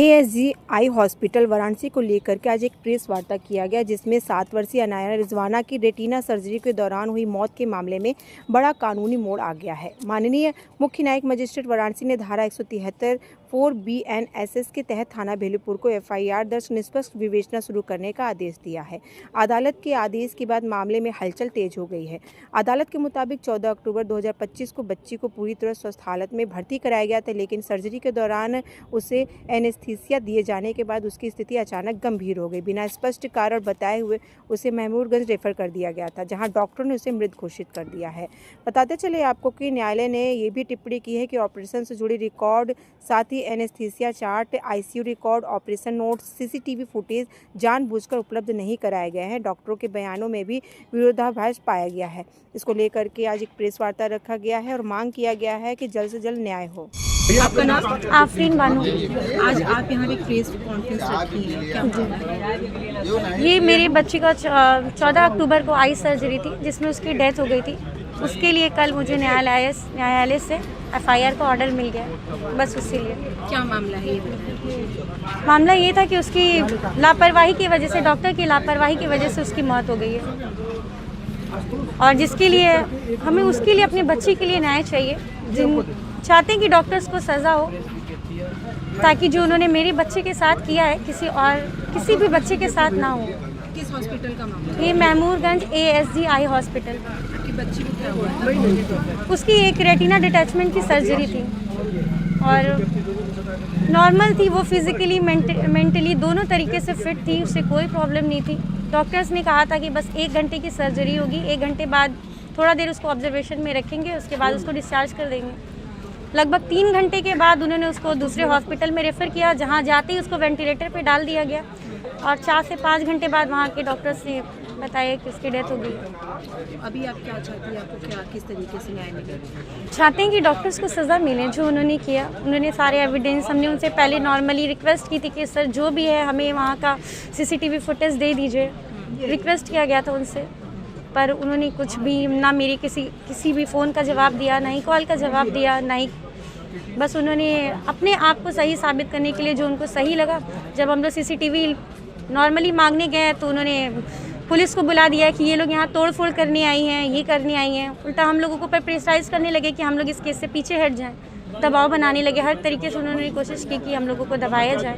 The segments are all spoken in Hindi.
एएसजी हॉस्पिटल वाराणसी को लेकर के आज एक प्रेस वार्ता किया गया, जिसमें 7 वर्षीय अनाया रिजवाना की रेटिना सर्जरी के दौरान हुई मौत के मामले में बड़ा कानूनी मोड़ आ गया है। माननीय मुख्य न्यायिक मजिस्ट्रेट वाराणसी ने धारा 173 4 BNSS के तहत थाना भेलूपुर को FIR दर्ज निष्पक्ष विवेचना शुरू करने का आदेश दिया है। अदालत के आदेश के बाद मामले में हलचल तेज हो गई है। अदालत के मुताबिक 14 अक्टूबर 2025 को बच्ची को पूरी तरह स्वस्थ हालत में भर्ती कराया गया था, लेकिन सर्जरी के दौरान उसे एनेस्थीसिया दिए जाने के बाद उसकी स्थिति अचानक गंभीर हो गई। बिना स्पष्ट कारण बताए हुए उसे महमूदगंज रेफर कर दिया गया था, जहां डॉक्टरों ने उसे मृत घोषित कर दिया है। बताते चले आपको कि न्यायालय ने ये भी टिप्पणी की है कि ऑपरेशन से जुड़ी रिकॉर्ड, साथ ही anesthesia chart, ICU record, operation notes, CCTV footage जानबूझकर उपलब्ध नहीं कराए गए हैं। डॉक्टरों के बयानों में भी विरोधाभास पाया गया है। इसको लेकर के आज एक प्रेस वार्ता रखा गया है और मांग किया गया है कि जल्द से जल्द न्याय हो। आपका नाम? आफरीन बानो। आज आप यहाँ पे प्रेस कॉन्फ्रेंस रखी है, क्या मामला है? ये मेरी बच्ची का 14 अक्टूबर को आई सर्जरी थी, जिसमें उसकी डेथ हो गई थी। उसके लिए कल मुझे न्यायालय से FIR का ऑर्डर मिल गया, बस उसी लिए। क्या मामला है ये? मामला ये था कि उसकी लापरवाही की वजह से, डॉक्टर की लापरवाही की वजह से उसकी मौत हो गई है, और जिसके लिए हमें उसके लिए अपनी बच्ची के लिए न्याय चाहिए। जिन चाहते हैं कि डॉक्टर्स को सज़ा हो, ताकि जो उन्होंने मेरे बच्चे के साथ किया है किसी भी बच्चे के साथ ना हो। किस हॉस्पिटल का मामला है? ये महमूदगंज ASG हॉस्पिटल। आपकी बच्ची को क्या हुआ है? उसकी एक रेटिना डिटैचमेंट की सर्जरी थी और नॉर्मल थी वो, फिजिकली मेंटली दोनों तरीके से फिट थी, उससे कोई प्रॉब्लम नहीं थी। डॉक्टर्स ने कहा था कि बस 1 घंटे की सर्जरी होगी, 1 घंटे बाद थोड़ा देर उसको ऑब्जर्वेशन में रखेंगे, उसके बाद उसको डिस्चार्ज कर देंगे। लगभग 3 घंटे के बाद उन्होंने उसको दूसरे हॉस्पिटल में रेफ़र किया, जहां जाते ही उसको वेंटिलेटर पे डाल दिया गया, और 4 से 5 घंटे बाद वहां के डॉक्टर्स ने बताया कि उसकी डेथ हो गई। अभी आप क्या चाहती हैं? आपको क्या किस तरीके से न्याय मिले? चाहते हैं कि डॉक्टर्स को सज़ा मिले जो उन्होंने किया। उन्होंने सारे एविडेंस, हमने उनसे पहले नॉर्मली रिक्वेस्ट की थी कि सर जो भी है हमें वहाँ का CCTV फुटेज दे दीजिए, रिक्वेस्ट किया गया था उनसे, पर उन्होंने कुछ भी ना मेरी किसी भी फ़ोन का जवाब दिया, ना ही कॉल का जवाब दिया, ना ही, बस उन्होंने अपने आप को सही साबित करने के लिए जो उनको सही लगा। जब हम लोग CCTV नॉर्मली मांगने गए तो उन्होंने पुलिस को बुला दिया कि ये लोग यहाँ तोड़ फोड़ करने आई हैं, ये करने आई हैं। उल्टा हम लोगों को पर प्रेशराइज करने लगे कि हम लोग इस केस से पीछे हट जाएं, दबाव बनाने लगे। हर तरीके से उन्होंने कोशिश की कि हम लोगों को दबाया जाए।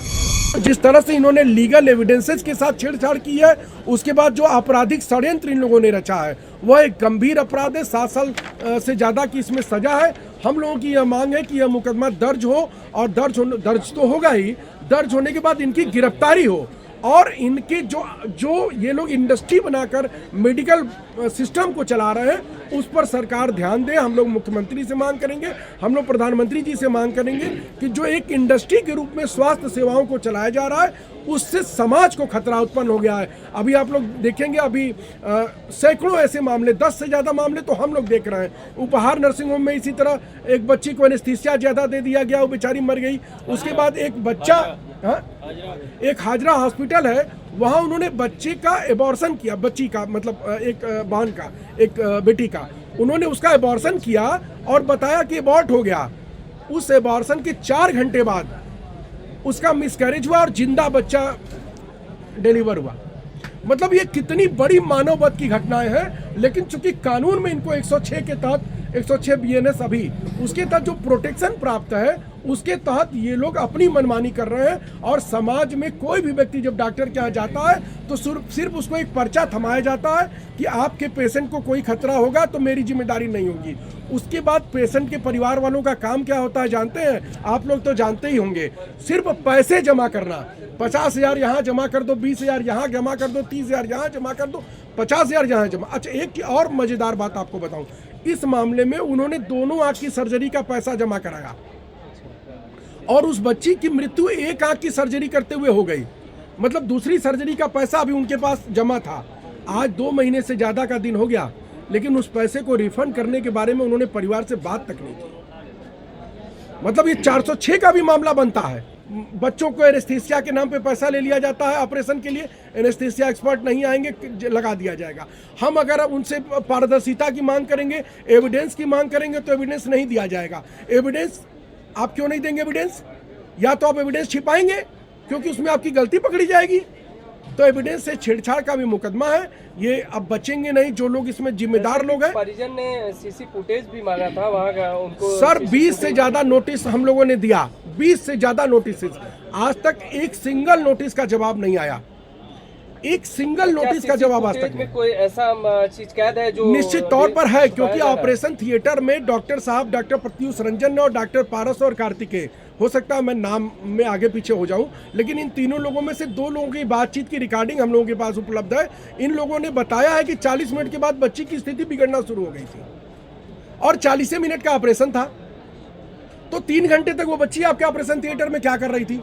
जिस तरह से इन्होंने लीगल एविडेंसेस के साथ छेड़छाड़ की है, उसके बाद जो आपराधिक षड्यंत्र इन लोगों ने रचा है वह एक गंभीर अपराध है। 7 साल से ज़्यादा की इसमें सजा है। हम लोगों की यह मांग है कि यह मुकदमा दर्ज हो, और दर्ज तो होगा ही, दर्ज होने के बाद इनकी गिरफ्तारी हो, और इनके जो ये लोग इंडस्ट्री बनाकर मेडिकल सिस्टम को चला रहे हैं उस पर सरकार ध्यान दे। हम लोग मुख्यमंत्री से मांग करेंगे, हम लोग प्रधानमंत्री जी से मांग करेंगे कि जो एक इंडस्ट्री के रूप में स्वास्थ्य सेवाओं को चलाया जा रहा है उससे समाज को खतरा उत्पन्न हो गया है। अभी आप लोग देखेंगे, अभी सैकड़ों ऐसे मामले, 10 से ज़्यादा मामले तो हम लोग देख रहे हैं। उपहार नर्सिंग होम में इसी तरह एक बच्ची को एनेस्थीसिया ज़्यादा दे दिया गया, वो बेचारी मर गई। उसके बाद एक बच्चा, एक हाजरा हॉस्पिटल है, वहाँ उन्होंने बच्चे का एबॉर्शन किया, बच्ची का मतलब एक बहन का, एक बेटी का, उन्होंने उसका एबॉर्शन किया और बताया कि एबॉर्ट हो गया। उस एबॉर्शन के 4 घंटे बाद उसका मिसकैरेज हुआ और जिंदा बच्चा डिलीवर हुआ। मतलब ये कितनी बड़ी मानववध की घटनाएं हैं, लेकिन चूंकि कानून में इनको 106 के तहत, 106 BNS अभी उसके तहत जो प्रोटेक्शन प्राप्त है उसके तहत ये लोग अपनी मनमानी कर रहे हैं। और समाज में कोई भी व्यक्ति जब डॉक्टर के यहाँ जाता है तो सिर्फ उसको एक पर्चा थमाया जाता है कि आपके पेशेंट को कोई खतरा होगा तो मेरी जिम्मेदारी नहीं होगी। उसके बाद पेशेंट के परिवार वालों का काम क्या होता है जानते हैं आप लोग? तो जानते ही होंगे, सिर्फ पैसे जमा करना। 50,000 यहाँ जमा कर दो, 20,000 यहाँ जमा कर दो, 30,000 यहाँ जमा कर दो, 50,000 यहाँ जमा। अच्छा, एक और मजेदार बात आपको बताऊं, इस मामले में उन्होंने दोनों आंख की सर्जरी का पैसा जमा कराया और उस बच्ची की मृत्यु एक आंख की सर्जरी करते हुए हो गई। मतलब दूसरी सर्जरी का पैसा अभी उनके पास जमा था। आज 2 महीने से ज़्यादा का दिन हो गया, लेकिन उस पैसे को रिफंड करने के बारे में उन्होंने परिवार से बात तक नहीं की। मतलब ये 406 का भी मामला बनता है। बच्चों को एनेस्थीसिया के नाम पे पैसा ले लिया जाता है ऑपरेशन के लिए, एनेस्थीसिया एक्सपर्ट नहीं आएंगे, लगा दिया जाएगा। हम अगर उनसे पारदर्शिता की मांग करेंगे, एविडेंस की मांग करेंगे तो एविडेंस नहीं दिया जाएगा। एविडेंस आप क्यों नहीं देंगे? एविडेंस या तो आप एविडेंस छिपाएंगे क्योंकि उसमें आपकी गलती पकड़ी जाएगी, तो एविडेंस से छेड़छाड़ का भी मुकदमा है, ये अब बचेंगे नहीं जो लोग इसमें जिम्मेदार लोग हैं। परिजन ने सीसी फुटेज भी मांगा था वहाँ का, उनको सर 20 से ज्यादा नोटिस हम लोगों ने दिया, 20 से ज्यादा नोटिस, आज तक एक सिंगल नोटिस का जवाब नहीं आया, एक सिंगल नोटिस का जवाब आज तक नहीं। कोई ऐसा चीज कैद है जो निश्चित तौर पर है, क्योंकि ऑपरेशन थिएटर में डॉक्टर साहब, डॉक्टर प्रत्युष रंजन और डॉक्टर पारस और कार्तिकेय, हो सकता है मैं नाम में आगे पीछे हो जाऊं, लेकिन इन तीनों लोगों में से 2 लोगों की बातचीत की रिकॉर्डिंग हम लोगों के पास उपलब्ध है। इन लोगों ने बताया है कि 40 मिनट के बाद बच्ची की स्थिति बिगड़ना शुरू हो गई थी और 40 मिनट का ऑपरेशन था, तो 3 घंटे तक वो बच्ची आपके ऑपरेशन थिएटर में क्या कर रही थी?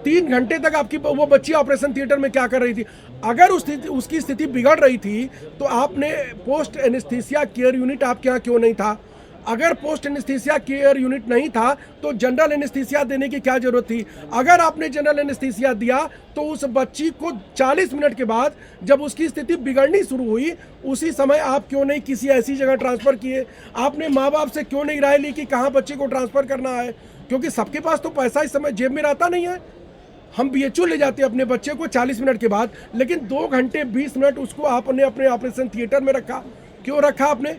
3 घंटे तक आपकी वो बच्ची ऑपरेशन थिएटर में क्या कर रही थी? अगर उसकी स्थिति बिगड़ रही थी तो आपने पोस्ट एनेस्थीसिया केयर यूनिट आपके यहाँ क्यों नहीं था? अगर पोस्ट एनेस्थीसिया केयर यूनिट नहीं था तो जनरल एनेस्थीसिया देने की क्या जरूरत थी? अगर आपने जनरल एनेस्थीसिया दिया तो उस बच्ची को 40 मिनट के बाद जब उसकी स्थिति बिगड़नी शुरू हुई, उसी समय आप क्यों नहीं किसी ऐसी जगह ट्रांसफर किए? आपने माँ बाप से क्यों नहीं राय ली कि कहाँ बच्चे को ट्रांसफर करना है? क्योंकि सबके पास तो पैसा इस समय जेब में रहता नहीं है। हम BHO ले जाते हैं अपने बच्चे को 40 मिनट के बाद, लेकिन 2 घंटे 20 मिनट उसको आपने अपने ऑपरेशन थिएटर में रखा। क्यों रखा आपने?